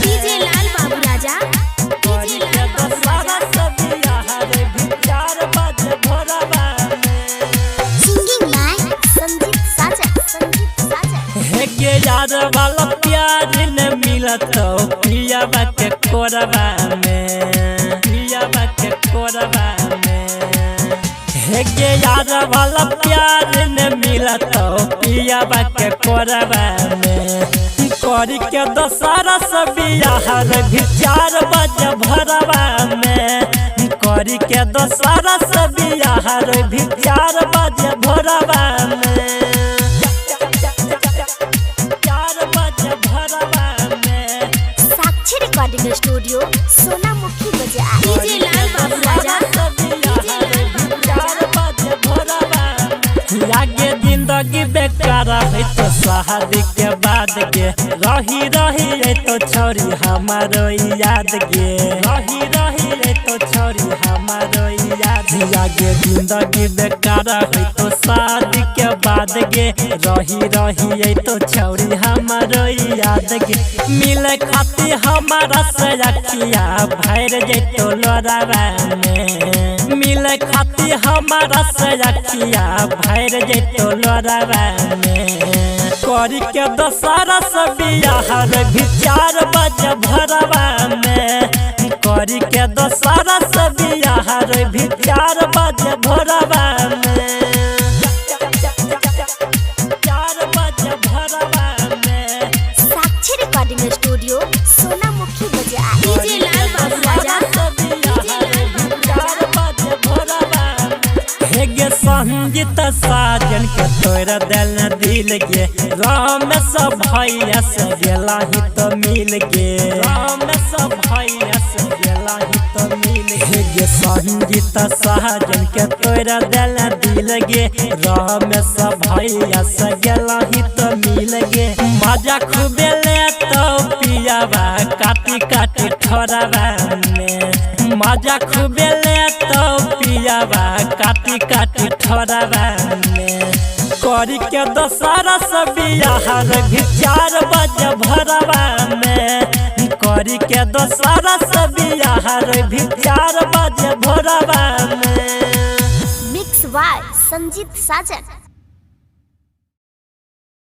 DJ लाल बाबू राजा, DJ लाल बाबू राजा। Singing by Sanjeet साजन, संजीत साजन। है के यार वाला प्यार न मिलत पिया के कोरबा में, पिया के कोरबा में। है के यार वाला प्यार न मिलत पिया के कोरबा में। करी के दशहरा सब बियाहर भी 4 बजे भरवा में। करी के दशहरा सब बियाहर भी 4 बजे भरवा में। 4 बजे भरवा में। साक्षी रिकॉर्डिंग स्टूडियो सोनामुखी बाजार। डीजे लाल बाबू राजा, डीजे लाल बाबू राजा। लागे जिंदगी बेकार है तो शादी के बाद के रही रही है तो छोरी हमारो याद गे, रही रही है तो छोरी हमारो याद। लागे जिंदगी बेकार है तो शादी के बाद के रही रही है तो छोरी हमारो याद गे। मिले खाती हमारा से अखिया भर जैतो लोरावा में। मिले खाती हमारा से अखिया भर जैतो लोरावा में। करी के दशहरा सब बियाहर भी 4 बजे भरवा में। करी के दशहरा सब बियाहर भी 4 बजे भरवा में। 4 बजे भरवा में। साक्षी रिकॉर्डिंग स्टूडियो सोनामुखी बाजार। डीजे लाल बाबू राजा, डीजे लाल बाबू राजा। हेगे संगीत साजन के तोड़ दिल दिल गे। राम सब भैया से गेला ही तो मिल गे, राम सब भैया से गेला ही तो मिल। हेगे संगीत साजन के तोड़ दिल दिल गे। राम सब भैया से गेला ही तो मिल गे। मजा खूबे ले तो पियावा काटी काटी ठोरवा में। मजा खूबे ले तो पियावा काटी काटी ठोरवा में। करी के दशहरा सब बियाहर भी 4 बजे भरवा में। करी के दशहरा सब बियाहर भी 4 बजे भरवा में। Mix by Sanjeet Sajan.